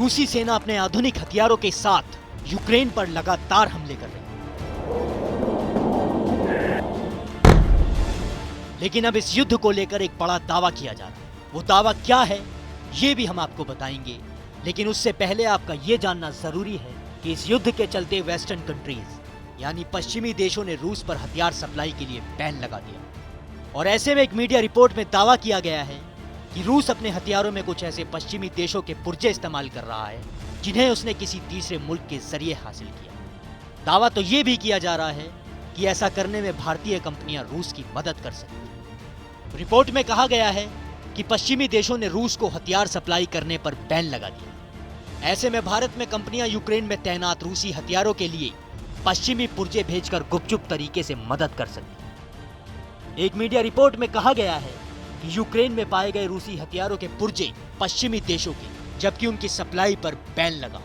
रूसी सेना अपने आधुनिक हथियारों के साथ यूक्रेन पर लगातार हमले कर रही है। लेकिन अब इस युद्ध को लेकर एक बड़ा दावा किया जा रहा है। वो दावा क्या है ये भी हम आपको बताएंगे, लेकिन उससे पहले आपका ये जानना जरूरी है कि इस युद्ध के चलते वेस्टर्न कंट्रीज यानी पश्चिमी देशों ने रूस पर हथियार सप्लाई के लिए बैन लगा दिया। और ऐसे में एक मीडिया रिपोर्ट में दावा किया गया है कि रूस अपने हथियारों में कुछ ऐसे पश्चिमी देशों के पुर्जे इस्तेमाल कर रहा है जिन्हें उसने किसी तीसरे मुल्क के जरिए हासिल किया। दावा तो ये भी किया जा रहा है कि ऐसा करने में भारतीय कंपनियां रूस की मदद कर सकती हैं। रिपोर्ट में कहा गया है कि पश्चिमी देशों ने रूस को हथियार सप्लाई करने पर बैन लगा दिया। ऐसे में भारत में कंपनियां यूक्रेन में तैनात रूसी हथियारों के लिए पश्चिमी पुर्जे भेजकर गुपचुप तरीके से मदद कर सकती हैं। एक मीडिया रिपोर्ट में कहा गया है कि यूक्रेन में पाए गए रूसी हथियारों के पुर्जे पश्चिमी देशों के, जबकि उनकी सप्लाई पर बैन लगा।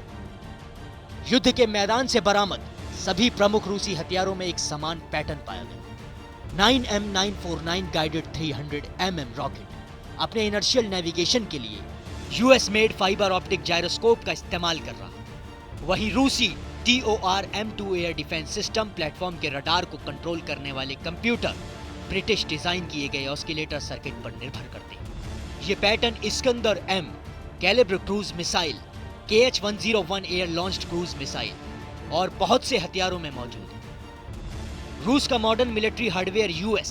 युद्ध के मैदान से बरामद सभी प्रमुख रूसी हथियारों में एक समान पैटर्न पाया गया। 9M949 गाइडेड 300 mm रॉकेट अपने इनर्शियल नेविगेशन के लिए US made fibre optic gyroscope का इस्तेमाल कर रहा है। वहीं रूसी TOR-M2 air defence system platform के रडार को कंट्रोल करने वाले कंप्यूटर ब्रिटिश डिजाइन किए गए ऑस्किलेटर सर्किट पर निर्भर करते हैं। ये pattern Iskander M Kalibr cruise missile, KH-101 air launched cruise missile और बहुत से हथियारों में मौजूद है। रूस का modern military hardware US,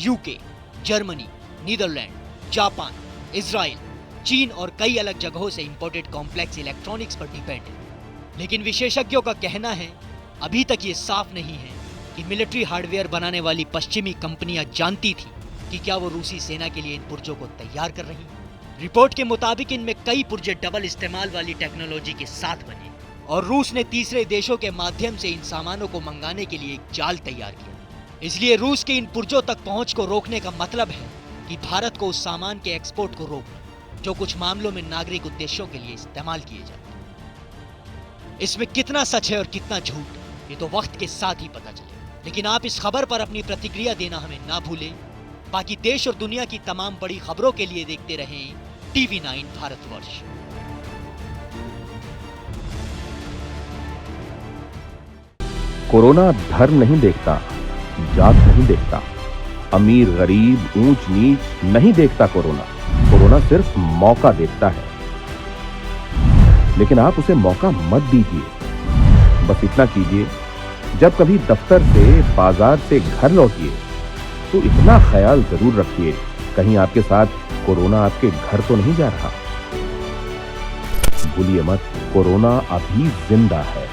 UK, Germany, Netherlands, Japan, Israel, चीन और कई अलग जगहों से इंपोर्टेड कॉम्प्लेक्स इलेक्ट्रॉनिक्स पर डिपेंड है। लेकिन विशेषज्ञों का कहना है अभी तक ये साफ नहीं है कि मिलिट्री हार्डवेयर बनाने वाली पश्चिमी कंपनियां जानती थी कि क्या वो रूसी सेना के लिए इन पुर्जों को तैयार कर रही हैं। रिपोर्ट के मुताबिक इनमें कई पुर्जे डबल इस्तेमाल वाली टेक्नोलॉजी के साथ बने और रूस ने तीसरे देशों के माध्यम से इन सामानों को मंगाने के लिए एक जाल तैयार किया। इसलिए रूस के इन पुर्जों तक पहुंच को रोकने का मतलब है कि भारत को उस सामान के एक्सपोर्ट को रोकना जो कुछ मामलों में नागरिक उद्देश्यों के लिए इस्तेमाल किए जाते हैं। इसमें कितना सच है और कितना झूठ ये तो वक्त के साथ ही पता चलेगा। लेकिन आप इस खबर पर अपनी प्रतिक्रिया देना हमें ना भूलें। बाकी देश और दुनिया की तमाम बड़ी खबरों के लिए देखते रहें TV9 भारतवर्ष। कोरोना धर्म नहीं देखता, जात नहीं देखता, अमीर गरीब ऊंच नीच नहीं देखता। कोरोना सिर्फ मौका देखता है, लेकिन आप उसे मौका मत दीजिए। बस इतना कीजिए, जब कभी दफ्तर से, बाजार से घर लौटिए तो इतना ख्याल जरूर रखिए कहीं आपके साथ कोरोना आपके घर तो नहीं जा रहा। भूलिए मत, कोरोना अभी जिंदा है।